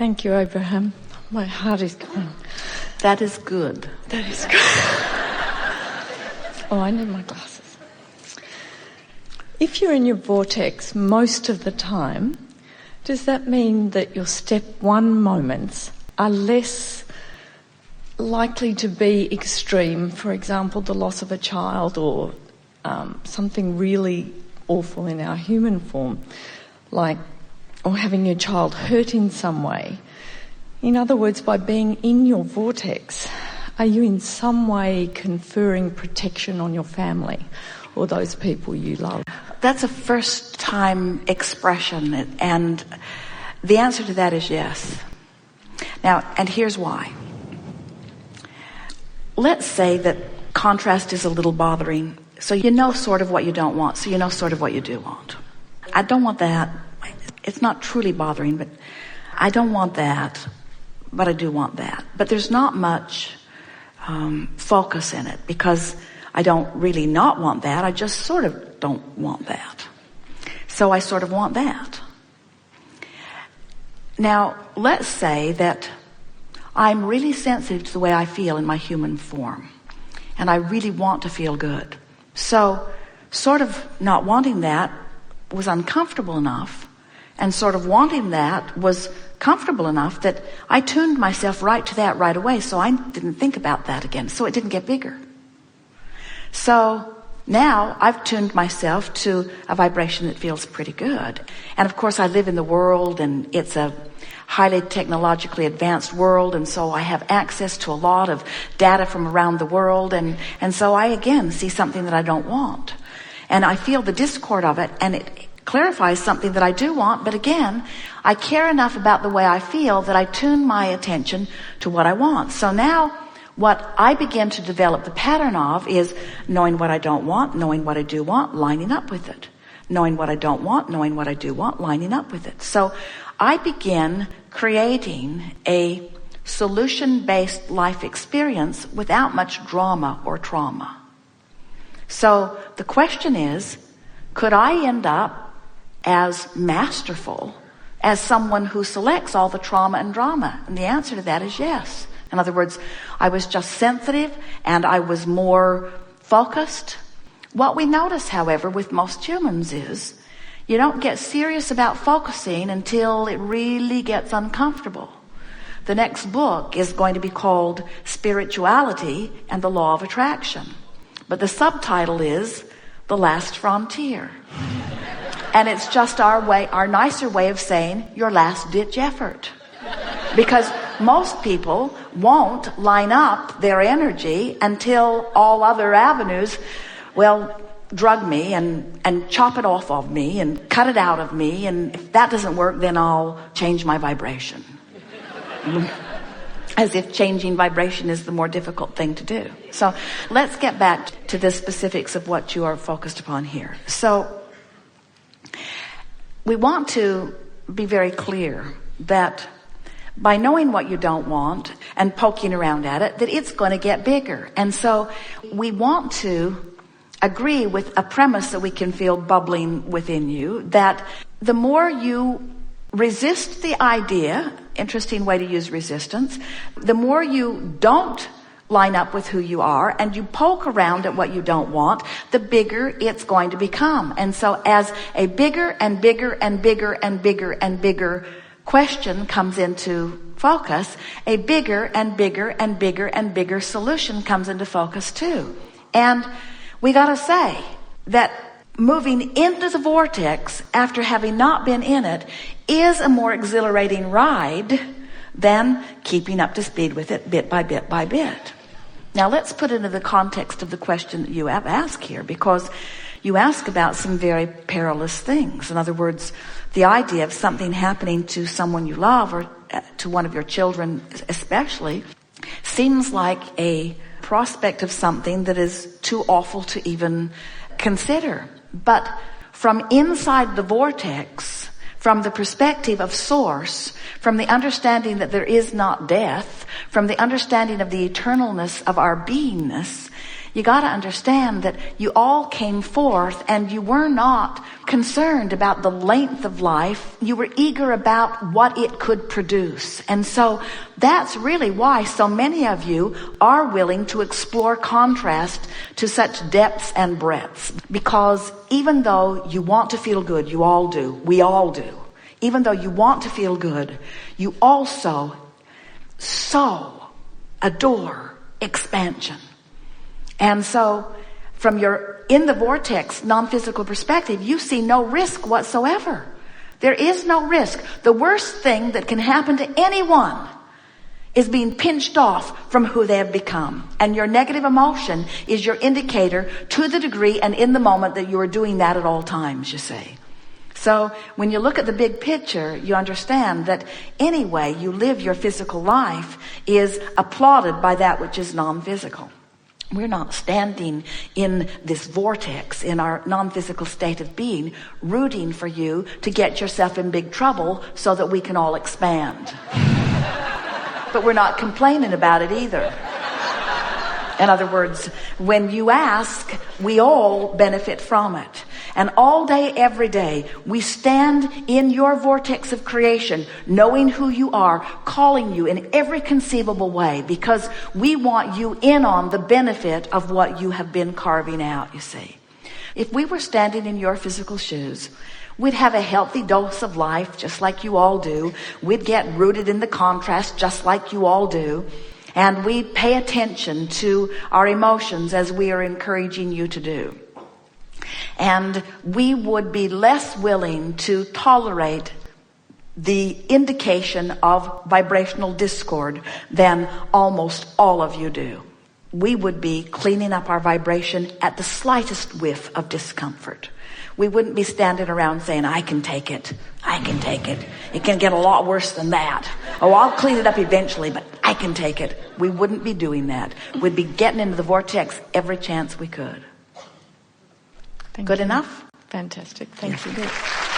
Thank you, Abraham. My heart is going. That is good. That is good. Oh, I need my glasses. If you're in your vortex most of the time, does that mean that your step one moments are less likely to be extreme? For example, the loss of a child or something really awful in our human form, like or having your child hurt in some way. In other words, by being in your vortex, are you in some way conferring protection on your family or those people you love? That's a first-time expression, and the answer to that is yes. Now, and here's why. Let's say that contrast is a little bothering, so you know sort of what you don't want, so you know sort of what you do want. I don't want that. It's not truly bothering, but I don't want that, but I do want that. But there's not much focus in it, because I don't really not want that. I just sort of don't want that. So I sort of want that. Now, let's say that I'm really sensitive to the way I feel in my human form, and I really want to feel good. So sort of not wanting that was uncomfortable enough, and sort of wanting that was comfortable enough that I tuned myself right to that right away, so I didn't think about that again, so it didn't get bigger. So now I've tuned myself to a vibration that feels pretty good. And of course I live in the world, and it's a highly technologically advanced world, and so I have access to a lot of data from around the world, and so I again see something that I don't want. And I feel the discord of it, and it clarifies something that I do want, but again, I care enough about the way I feel that I tune my attention to what I want. So now what I begin to develop the pattern of is knowing what I don't want, knowing what I do want, lining up with it. Knowing what I don't want, knowing what I do want, lining up with it. So I begin creating a solution-based life experience without much drama or trauma. So the question is, could I end up as masterful as someone who selects all the trauma and drama? And the answer to that is yes. In other words, I was just sensitive and I was more focused. What we notice, however, with most humans is you don't get serious about focusing until it really gets uncomfortable. The next book is going to be called Spirituality and the Law of Attraction. But the subtitle is The Last Frontier. And it's just our nicer way of saying your last ditch effort. Because most people won't line up their energy until all other avenues, well, drug me and chop it off of me and cut it out of me. And if that doesn't work, then I'll change my vibration. As if changing vibration is the more difficult thing to do. So let's get back to the specifics of what you are focused upon here. So we want to be very clear that by knowing what you don't want and poking around at it, that it's going to get bigger. And so we want to agree with a premise that we can feel bubbling within you, that the more you resist the idea, interesting way to use resistance, the more you don't line up with who you are and you poke around at what you don't want, the bigger it's going to become. And so as a bigger and bigger and bigger and bigger and bigger question comes into focus, a bigger and bigger and bigger and bigger solution comes into focus too. And we got to say that moving into the vortex after having not been in it is a more exhilarating ride than keeping up to speed with it bit by bit by bit. Now let's put it into the context of the question that you have asked here, because you ask about some very perilous things. In other words, the idea of something happening to someone you love, or to one of your children especially, seems like a prospect of something that is too awful to even consider. But from inside the vortex, from the perspective of source, from the understanding that there is not death, from the understanding of the eternalness of our beingness, You got to understand that you all came forth and you were not concerned about the length of life. You were eager about what it could produce. And so that's really why so many of you are willing to explore contrast to such depths and breadths. Because even though you want to feel good, you all do, we all do. Even though you want to feel good, you also so adore expansion. And so from your in the vortex non-physical perspective, you see no risk whatsoever. There is no risk. The worst thing that can happen to anyone is being pinched off from who they have become. And your negative emotion is your indicator to the degree and in the moment that you are doing that at all times, you see. So when you look at the big picture, you understand that any way you live your physical life is applauded by that which is non-physical. We're not standing in this vortex in our non-physical state of being, rooting for you to get yourself in big trouble so that we can all expand. But we're not complaining about it either. In other words, when you ask, we all benefit from it. And all day, every day, we stand in your vortex of creation, knowing who you are, calling you in every conceivable way, because we want you in on the benefit of what you have been carving out, you see. If we were standing in your physical shoes, we'd have a healthy dose of life, just like you all do. We'd get rooted in the contrast, just like you all do. And we pay attention to our emotions as we are encouraging you to do. And we would be less willing to tolerate the indication of vibrational discord than almost all of you do. We would be cleaning up our vibration at the slightest whiff of discomfort. We wouldn't be standing around saying, I can take it. I can take it. It can get a lot worse than that. Oh, I'll clean it up eventually, but I can take it. We wouldn't be doing that. We'd be getting into the vortex every chance we could. Thank Good you. enough? Fantastic. Thank Yes. you.